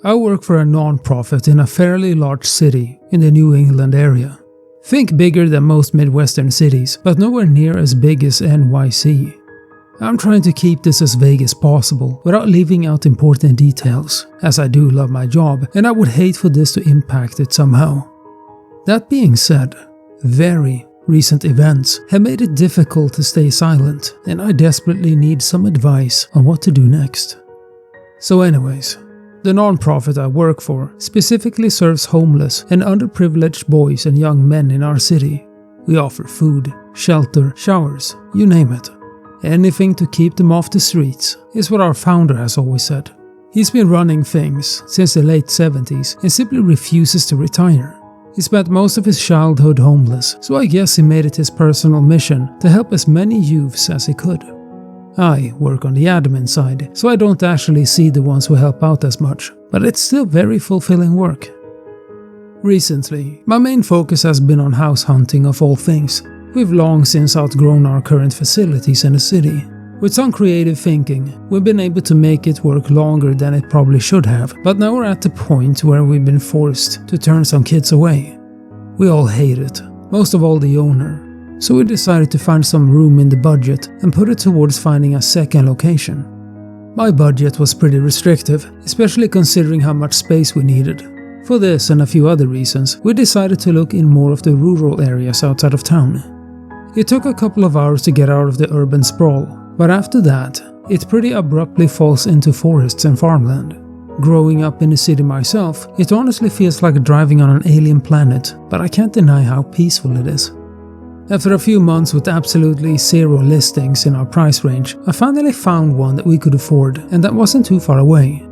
I work for a non-profit in a fairly large city in the New England area. Think bigger than most Midwestern cities, but nowhere near as big as NYC. I'm trying to keep this as vague as possible without leaving out important details, as I do love my job and I would hate for this to impact it somehow. That being said, very recent events have made it difficult to stay silent, and I desperately need some advice on what to do next. So anyways, the non-profit I work for specifically serves homeless and underprivileged boys and young men in our city. We offer food, shelter, showers, you name it. Anything to keep them off the streets is what our founder has always said. He's been running things since the late 70s and simply refuses to retire. He spent most of his childhood homeless, so I guess he made it his personal mission to help as many youths as he could. I work on the admin side, so I don't actually see the ones who help out as much, but it's still very fulfilling work. Recently, my main focus has been on house hunting of all things. We've long since outgrown our current facilities in the city. With some creative thinking, we've been able to make it work longer than it probably should have, but now we're at the point where we've been forced to turn some kids away. We all hate it, most of all the owner, so we decided to find some room in the budget and put it towards finding a second location. My budget was pretty restrictive, especially considering how much space we needed. For this and a few other reasons, we decided to look in more of the rural areas outside of town. It took a couple of hours to get out of the urban sprawl, but after that, it pretty abruptly falls into forests and farmland. Growing up in the city myself, it honestly feels like driving on an alien planet, but I can't deny how peaceful it is. After a few months with absolutely zero listings in our price range, I finally found one that we could afford, and that wasn't too far away.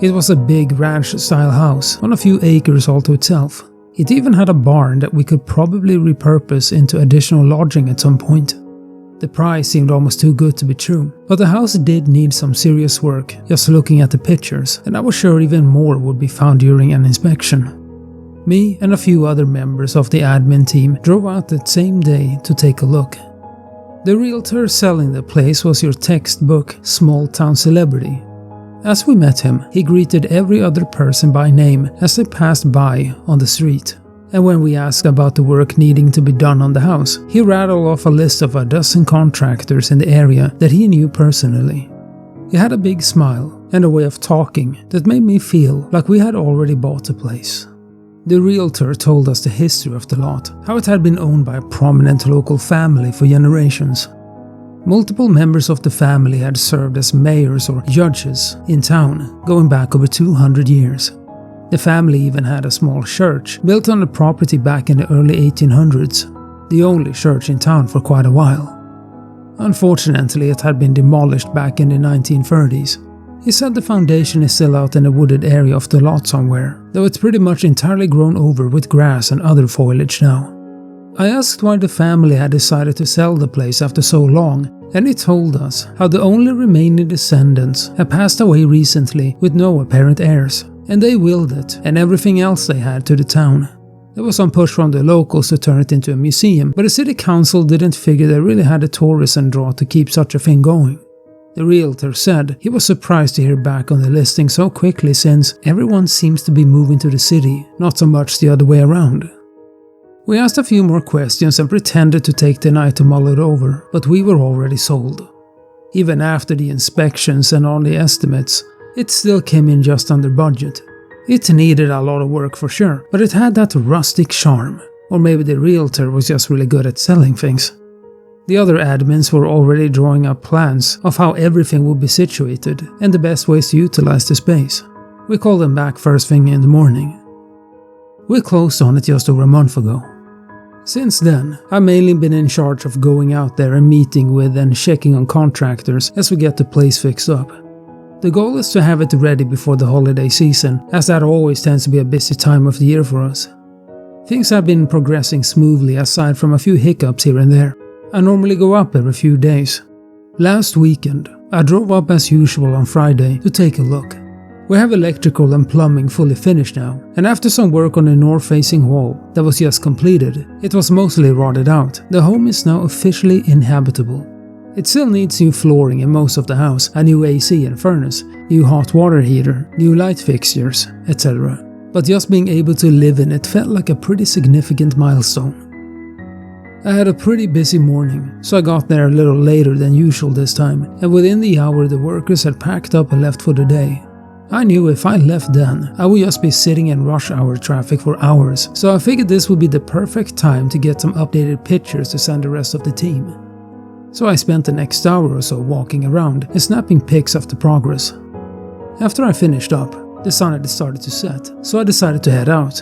It was a big ranch-style house on a few acres all to itself. It even had a barn that we could probably repurpose into additional lodging at some point. The price seemed almost too good to be true, but the house did need some serious work just looking at the pictures, and I was sure even more would be found during an inspection. Me and a few other members of the admin team drove out that same day to take a look. The realtor selling the place was your textbook small-town celebrity. As we met him, he greeted every other person by name as they passed by on the street. And when we asked about the work needing to be done on the house, he rattled off a list of a dozen contractors in the area that he knew personally. He had a big smile and a way of talking that made me feel like we had already bought the place. The realtor told us the history of the lot, how it had been owned by a prominent local family for generations. Multiple members of the family had served as mayors or judges in town, going back over 200 years. The family even had a small church built on the property back in the early 1800s, the only church in town for quite a while. Unfortunately, it had been demolished back in the 1930s. He said the foundation is still out in the wooded area of the lot somewhere, though it's pretty much entirely grown over with grass and other foliage now. I asked why the family had decided to sell the place after so long, and he told us how the only remaining descendants had passed away recently with no apparent heirs, and they willed it and everything else they had to the town. There was some push from the locals to turn it into a museum, but the city council didn't figure they really had a tourism draw to keep such a thing going. The realtor said he was surprised to hear back on the listing so quickly since everyone seems to be moving to the city, not so much the other way around. We asked a few more questions and pretended to take the night to mull it over, but we were already sold. Even after the inspections and all the estimates, it still came in just under budget. It needed a lot of work for sure, but it had that rustic charm, or maybe the realtor was just really good at selling things. The other admins were already drawing up plans of how everything would be situated and the best ways to utilize the space. We called them back first thing in the morning. We closed on it just over a month ago. Since then, I've mainly been in charge of going out there and meeting with and checking on contractors as we get the place fixed up. The goal is to have it ready before the holiday season, as that always tends to be a busy time of the year for us. Things have been progressing smoothly aside from a few hiccups here and there. I normally go up every few days. Last weekend, I drove up as usual on Friday to take a look. We have electrical and plumbing fully finished now, and after some work on the north-facing wall that was just completed, it was mostly rotted out. The home is now officially inhabitable. It still needs new flooring in most of the house, a new AC and furnace, new hot water heater, new light fixtures, etc. But just being able to live in it felt like a pretty significant milestone. I had a pretty busy morning, so I got there a little later than usual this time, and within the hour the workers had packed up and left for the day. I knew if I left then, I would just be sitting in rush hour traffic for hours, so I figured this would be the perfect time to get some updated pictures to send the rest of the team. So I spent the next hour or so walking around and snapping pics of the progress. After I finished up, the sun had started to set, so I decided to head out.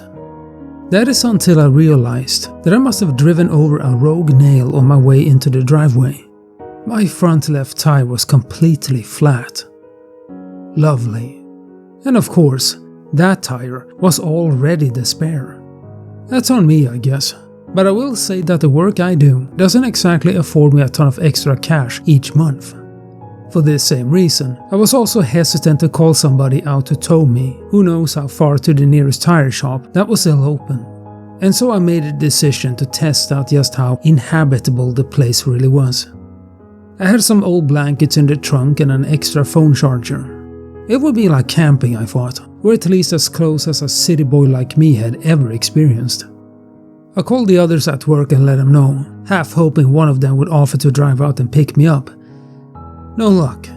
That is until I realized that I must have driven over a rogue nail on my way into the driveway. My front left tire was completely flat. Lovely. And of course, that tire was already the spare. That's on me, I guess. But I will say that the work I do doesn't exactly afford me a ton of extra cash each month. For this same reason, I was also hesitant to call somebody out to tow me, who knows how far to the nearest tire shop that was still open. And so I made a decision to test out just how inhabitable the place really was. I had some old blankets in the trunk and an extra phone charger. It would be like camping, I thought, or at least as close as a city boy like me had ever experienced. I called the others at work and let them know, half hoping one of them would offer to drive out and pick me up. No luck.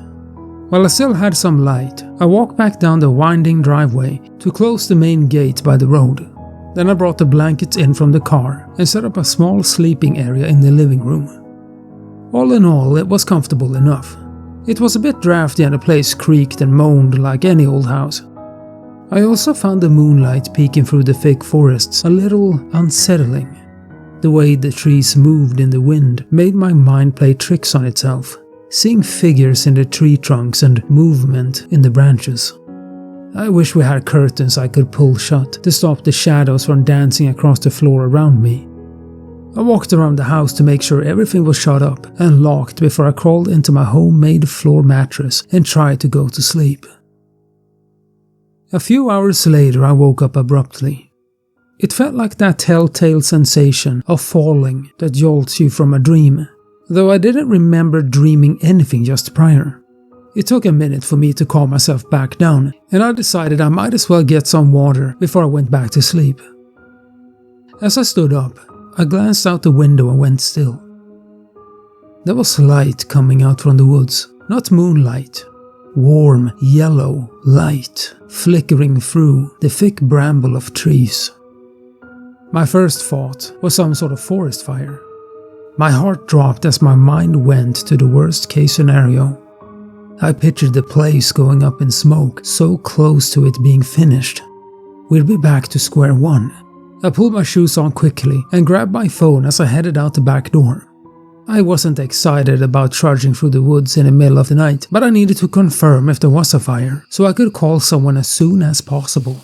While I still had some light, I walked back down the winding driveway to close the main gate by the road. Then I brought the blankets in from the car and set up a small sleeping area in the living room. All in all, it was comfortable enough. It was a bit drafty and the place creaked and moaned like any old house. I also found the moonlight peeking through the thick forests a little unsettling. The way the trees moved in the wind made my mind play tricks on itself, seeing figures in the tree trunks and movement in the branches. I wish we had curtains I could pull shut to stop the shadows from dancing across the floor around me. I walked around the house to make sure everything was shut up and locked before I crawled into my homemade floor mattress and tried to go to sleep. A few hours later I woke up abruptly. It felt like that telltale sensation of falling that jolts you from a dream, though I didn't remember dreaming anything just prior. It took a minute for me to calm myself back down, and I decided I might as well get some water before I went back to sleep. As I stood up, I glanced out the window and went still. There was light coming out from the woods, not moonlight. Warm, yellow light flickering through the thick bramble of trees. My first thought was some sort of forest fire. My heart dropped as my mind went to the worst case scenario. I pictured the place going up in smoke, so close to it being finished. We'd be back to square one. I pulled my shoes on quickly and grabbed my phone as I headed out the back door. I wasn't excited about trudging through the woods in the middle of the night, but I needed to confirm if there was a fire, so I could call someone as soon as possible.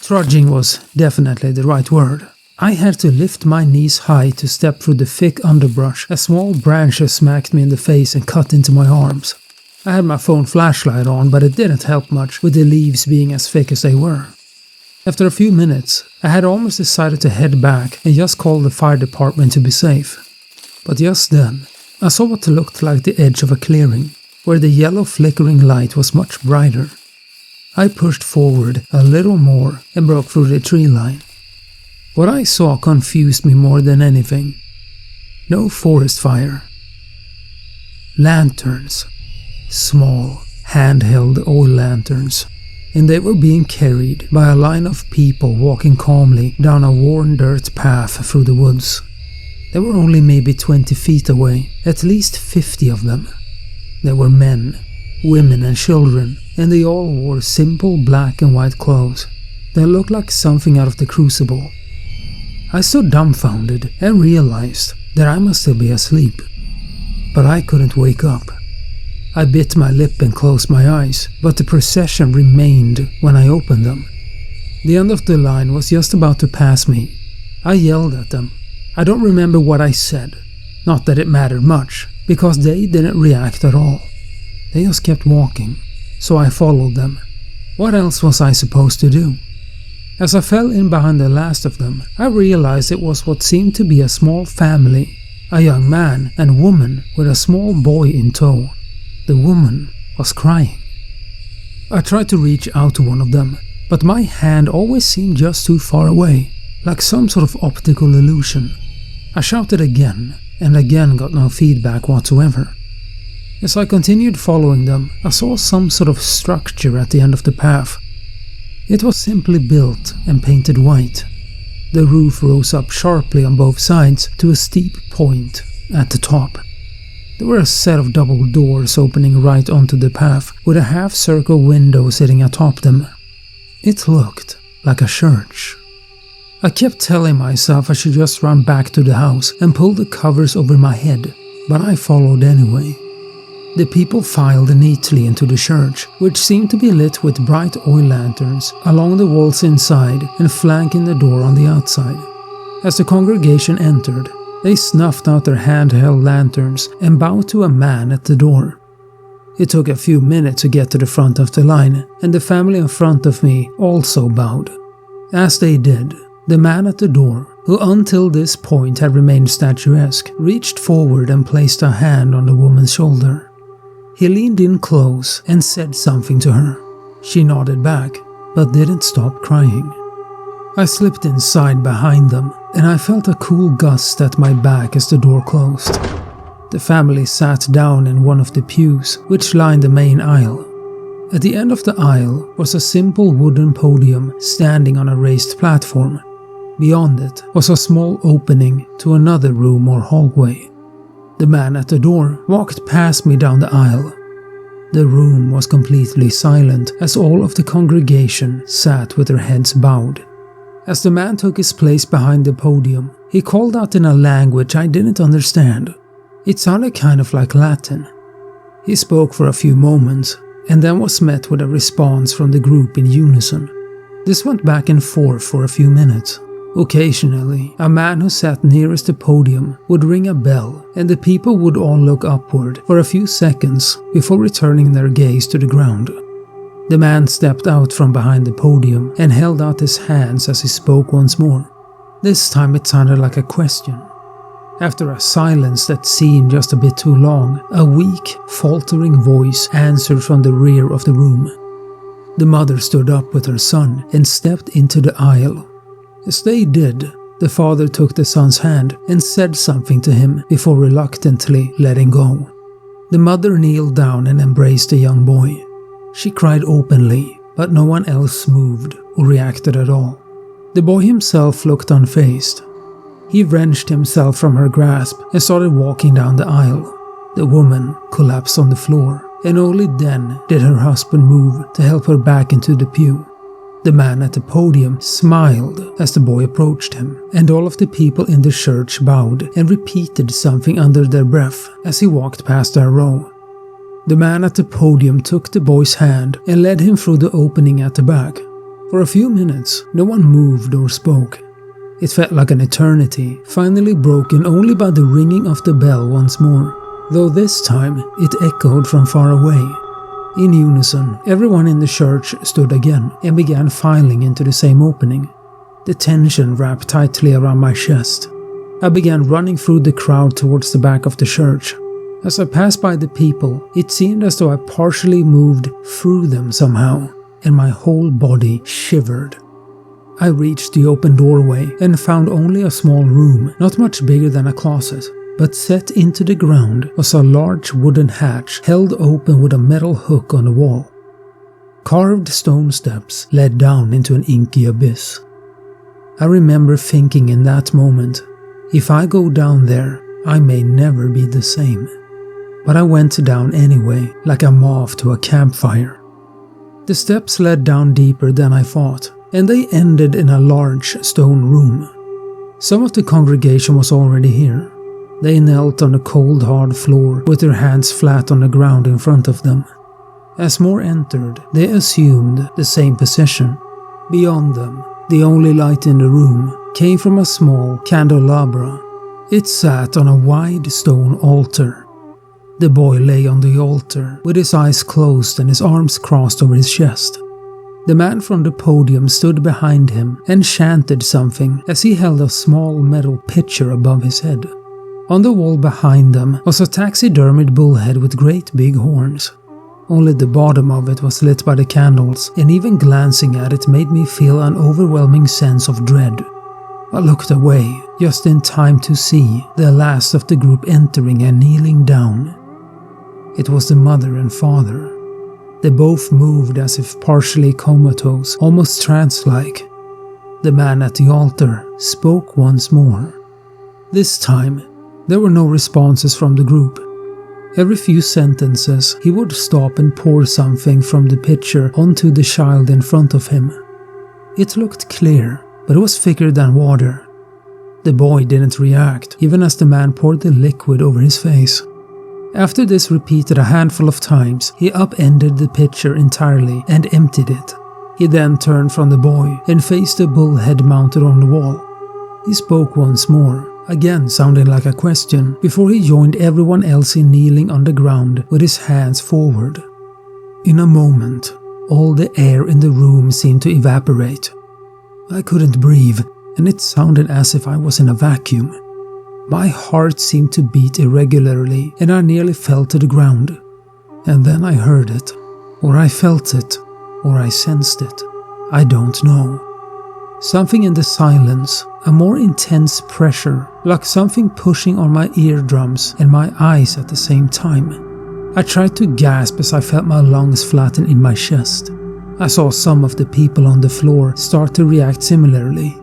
Trudging was definitely the right word. I had to lift my knees high to step through the thick underbrush as small branches smacked me in the face and cut into my arms. I had my phone flashlight on, but it didn't help much with the leaves being as thick as they were. After a few minutes, I had almost decided to head back and just call the fire department to be safe. But just then, I saw what looked like the edge of a clearing, where the yellow flickering light was much brighter. I pushed forward a little more and broke through the tree line. What I saw confused me more than anything. No forest fire. Lanterns. Small, handheld oil lanterns. And they were being carried by a line of people walking calmly down a worn dirt path through the woods. They were only maybe 20 feet away, at least 50 of them. There were men, women and children, and they all wore simple black and white clothes that looked like something out of the Crucible. I stood dumbfounded and realized that I must still be asleep. But I couldn't wake up. I bit my lip and closed my eyes, but the procession remained when I opened them. The end of the line was just about to pass me. I yelled at them. I don't remember what I said. Not that it mattered much, because they didn't react at all. They just kept walking, so I followed them. What else was I supposed to do? As I fell in behind the last of them, I realized it was what seemed to be a small family, a young man and woman with a small boy in tow. The woman was crying. I tried to reach out to one of them, but my hand always seemed just too far away, like some sort of optical illusion. I shouted again, and again got no feedback whatsoever. As I continued following them, I saw some sort of structure at the end of the path. It was simply built and painted white. The roof rose up sharply on both sides to a steep point at the top. There were a set of double doors opening right onto the path, with a half-circle window sitting atop them. It looked like a church. I kept telling myself I should just run back to the house and pull the covers over my head, but I followed anyway. The people filed neatly into the church, which seemed to be lit with bright oil lanterns along the walls inside and flanking the door on the outside. As the congregation entered, they snuffed out their handheld lanterns and bowed to a man at the door. It took a few minutes to get to the front of the line, and the family in front of me also bowed. As they did, the man at the door, who until this point had remained statuesque, reached forward and placed a hand on the woman's shoulder. He leaned in close and said something to her. She nodded back, but didn't stop crying. I slipped inside behind them, and I felt a cool gust at my back as the door closed. The family sat down in one of the pews, which lined the main aisle. At the end of the aisle was a simple wooden podium standing on a raised platform. Beyond it was a small opening to another room or hallway. The man at the door walked past me down the aisle. The room was completely silent as all of the congregation sat with their heads bowed. As the man took his place behind the podium, he called out in a language I didn't understand. It sounded kind of like Latin. He spoke for a few moments and then was met with a response from the group in unison. This went back and forth for a few minutes. Occasionally, a man who sat nearest the podium would ring a bell, and the people would all look upward for a few seconds before returning their gaze to the ground. The man stepped out from behind the podium and held out his hands as he spoke once more. This time it sounded like a question. After a silence that seemed just a bit too long, a weak, faltering voice answered from the rear of the room. The mother stood up with her son and stepped into the aisle. As they did, the father took the son's hand and said something to him before reluctantly letting go. The mother kneeled down and embraced the young boy. She cried openly, but no one else moved or reacted at all. The boy himself looked unfazed. He wrenched himself from her grasp and started walking down the aisle. The woman collapsed on the floor, and only then did her husband move to help her back into the pew. The man at the podium smiled as the boy approached him, and all of the people in the church bowed and repeated something under their breath as he walked past our row. The man at the podium took the boy's hand and led him through the opening at the back. For a few minutes, no one moved or spoke. It felt like an eternity, finally broken only by the ringing of the bell once more, though this time it echoed from far away. In unison, everyone in the church stood again and began filing into the same opening. The tension wrapped tightly around my chest. I began running through the crowd towards the back of the church. As I passed by the people, it seemed as though I partially moved through them somehow, and my whole body shivered. I reached the open doorway and found only a small room, not much bigger than a closet. But set into the ground was a large wooden hatch held open with a metal hook on the wall. Carved stone steps led down into an inky abyss. I remember thinking in that moment, if I go down there, I may never be the same. But I went down anyway, like a moth to a campfire. The steps led down deeper than I thought, and they ended in a large stone room. Some of the congregation was already here. They knelt on the cold, hard floor with their hands flat on the ground in front of them. As more entered, they assumed the same position. Beyond them, the only light in the room came from a small candelabra. It sat on a wide stone altar. The boy lay on the altar with his eyes closed and his arms crossed over his chest. The man from the podium stood behind him and chanted something as he held a small metal pitcher above his head. On the wall behind them was a taxidermied bullhead with great big horns. Only the bottom of it was lit by the candles, and even glancing at it made me feel an overwhelming sense of dread. I looked away, just in time to see the last of the group entering and kneeling down. It was the mother and father. They both moved as if partially comatose, almost trance-like. The man at the altar spoke once more. This time, there were no responses from the group. Every few sentences, he would stop and pour something from the pitcher onto the child in front of him. It looked clear, but it was thicker than water. The boy didn't react, even as the man poured the liquid over his face. After this repeated a handful of times, he upended the pitcher entirely and emptied it. He then turned from the boy and faced the bullhead mounted on the wall. He spoke once more, again sounding like a question, before he joined everyone else in kneeling on the ground with his hands forward. In a moment, all the air in the room seemed to evaporate. I couldn't breathe, and it sounded as if I was in a vacuum. My heart seemed to beat irregularly, and I nearly fell to the ground. And then I heard it, or I felt it, or I sensed it. I don't know. Something in the silence, a more intense pressure, like something pushing on my eardrums and my eyes at the same time. I tried to gasp as I felt my lungs flatten in my chest. I saw some of the people on the floor start to react similarly.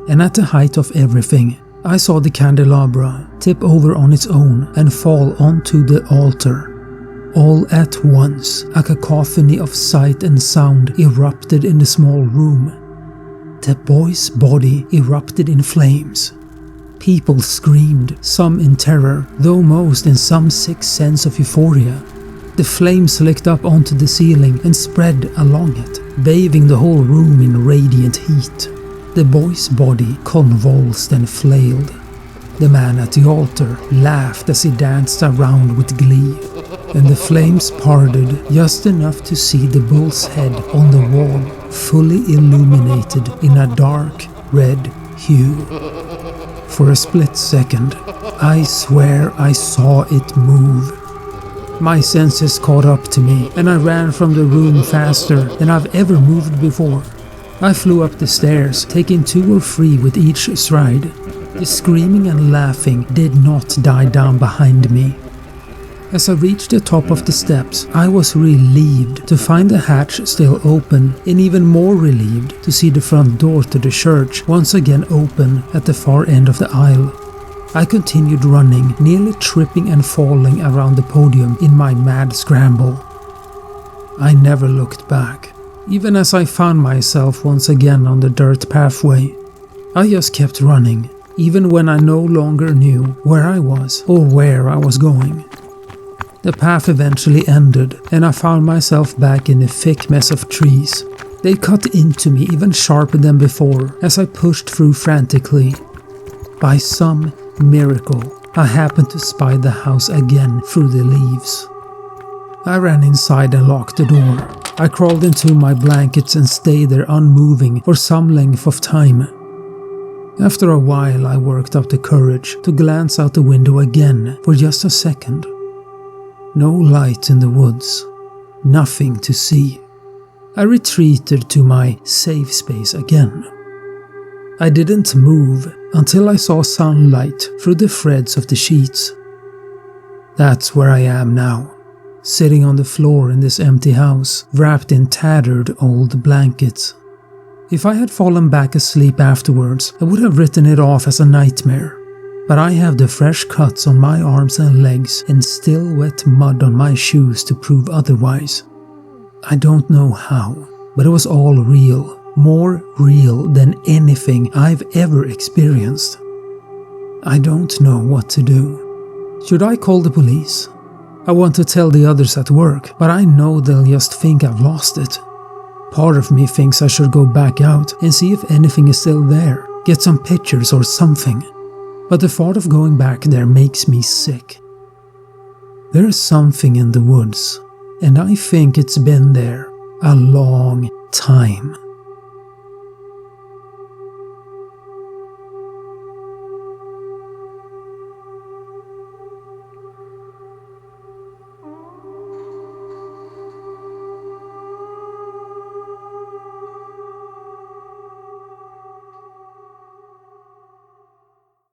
And at the height of everything, I saw the candelabra tip over on its own and fall onto the altar. All at once, a cacophony of sight and sound erupted in the small room. The boy's body erupted in flames. People screamed, some in terror, though most in some sick sense of euphoria. The flames licked up onto the ceiling and spread along it, bathing the whole room in radiant heat. The boy's body convulsed and flailed. The man at the altar laughed as he danced around with glee, and the flames parted just enough to see the bull's head on the wall, fully illuminated in a dark red hue. For a split second, I swear I saw it move. My senses caught up to me, and I ran from the room faster than I've ever moved before. I flew up the stairs, taking 2 or 3 with each stride. The screaming and laughing did not die down behind me. As I reached the top of the steps, I was relieved to find the hatch still open, and even more relieved to see the front door to the church once again open at the far end of the aisle. I continued running, nearly tripping and falling around the podium in my mad scramble. I never looked back, even as I found myself once again on the dirt pathway. I just kept running, even when I no longer knew where I was or where I was going. The path eventually ended, and I found myself back in a thick mess of trees. They cut into me even sharper than before as I pushed through frantically. By some miracle, I happened to spy the house again through the leaves. I ran inside and locked the door. I crawled into my blankets and stayed there unmoving for some length of time. After a while, I worked up the courage to glance out the window again for just a second. No light in the woods, nothing to see. I retreated to my safe space again. I didn't move until I saw sunlight through the threads of the sheets. That's where I am now, sitting on the floor in this empty house, wrapped in tattered old blankets. If I had fallen back asleep afterwards, I would have written it off as a nightmare. But I have the fresh cuts on my arms and legs and still wet mud on my shoes to prove otherwise. I don't know how, but it was all real, more real than anything I've ever experienced. I don't know what to do. Should I call the police? I want to tell the others at work, but I know they'll just think I've lost it. Part of me thinks I should go back out and see if anything is still there, get some pictures or something. But the thought of going back there makes me sick. There's something in the woods, and I think it's been there a long time.